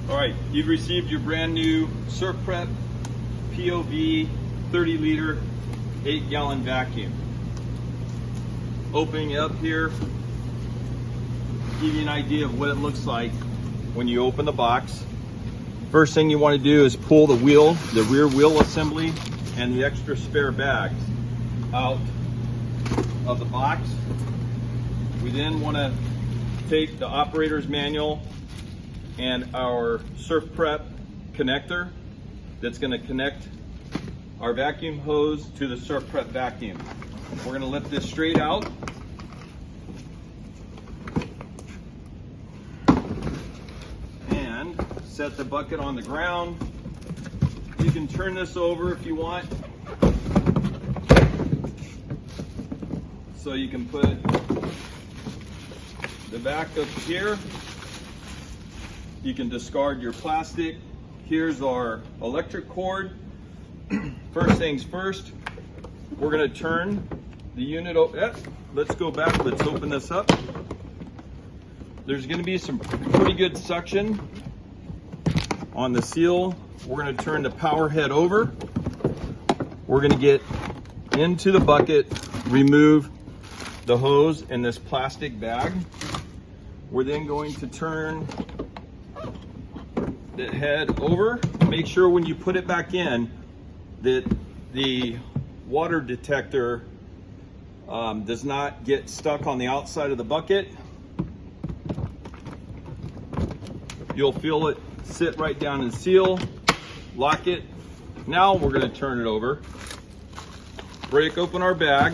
All right, you've received your brand new SurfPrep POV 30 liter 8-gallon vacuum. Opening it up here, give you an idea of what it looks like when you open the box. First thing you want to do is pull the wheel, the rear wheel assembly, and the extra spare bags out of the box. We then want to take the operator's manual and our SurfPrep connector that's going to connect our vacuum hose to the SurfPrep vacuum. We're going to lift this straight out. And set the bucket on the ground. You can turn this over if you want. So you can put the back up here. You can discard your plastic. Here's our electric cord. First things first, we're going to turn the unit over. Let's go back. Let's open this up. There's going to be some pretty good suction on the seal. We're going to turn the power head over. We're going to get into the bucket, remove the hose in this plastic bag. We're then going to turn the head over. Make sure when you put it back in that the water detector does not get stuck on the outside of the bucket. You'll feel it sit right down and seal. Lock it. Now we're going to turn it over. Break open our bag.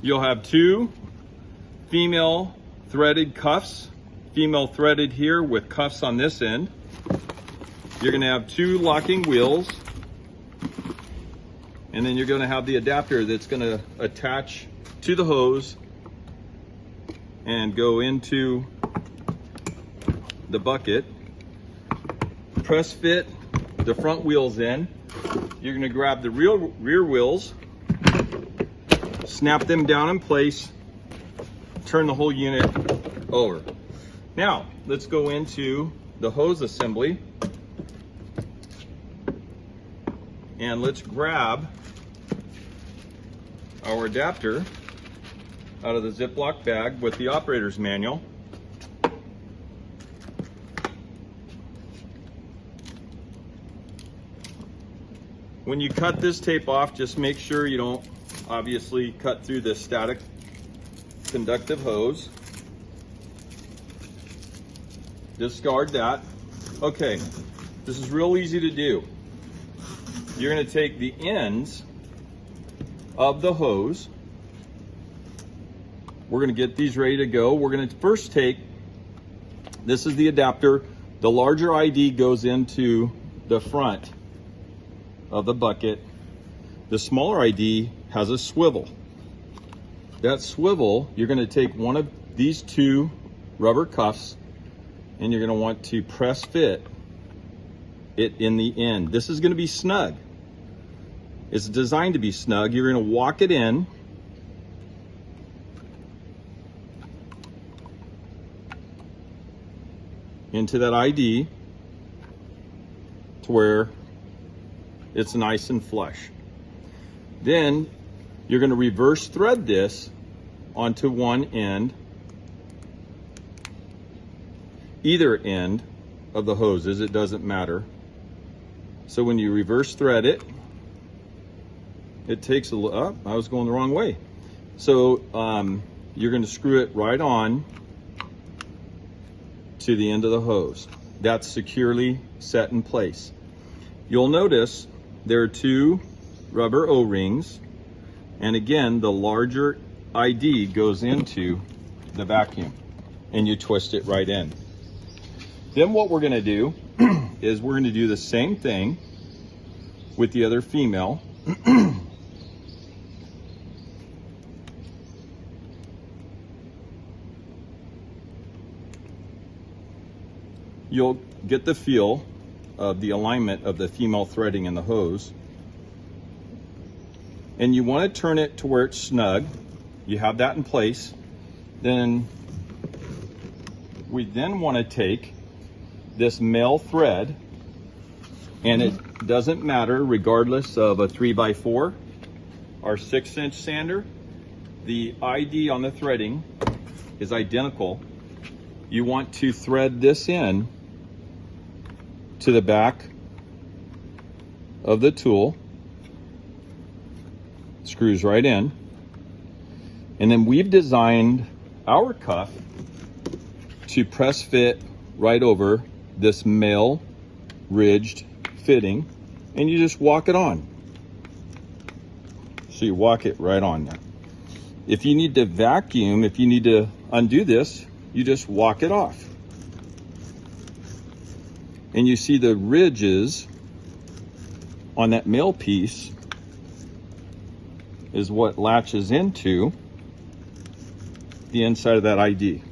You'll have two female threaded cuffs. Female threaded here with cuffs on this end. You're going to have two locking wheels. And then you're going to have the adapter that's going to attach to the hose and go into the bucket. Press fit the front wheels in. You're going to grab the rear wheels, snap them down in place, turn the whole unit over. Now let's go into the hose assembly and let's grab our adapter out of the Ziploc bag with the operator's manual. When you cut this tape off, just make sure you don't obviously cut through the static conductive hose. Discard that. Okay, this is real easy to do. You're going to take the ends of the hose. We're going to get these ready to go. We're going to first take, this is the adapter. The larger ID goes into the front of the bucket. The smaller ID has a swivel. That swivel, you're going to take one of these two rubber cuffs and you're going to want to press fit it in the end. This is going to be snug. It's designed to be snug. You're going to walk it in. Into that ID to where it's nice and flush. Then you're going to reverse thread this onto one end, either end of the hoses, it doesn't matter. So when you reverse thread it, it takes a little, I was going the wrong way. So you're going to screw it right on to the end of the hose. That's securely set in place. You'll notice there are two rubber O-rings, and again the larger ID goes into the vacuum and you twist it right in. Then what we're going to do is we're going to do the same thing with the other female. You'll get the feel of the alignment of the female threading in the hose. And you want to turn it to where it's snug. You have that in place. Then We then want to take this male thread, and it doesn't matter regardless of a 3x4 or 6-inch sander. The ID on the threading is identical. You want to thread this in to the back of the tool. Screws right in. And then we've designed our cuff to press fit right over this male ridged fitting, and you just walk it on. So you walk it right on there. If you need to vacuum, if you need to undo this, you just walk it off. And you see the ridges on that male piece is what latches into the inside of that ID.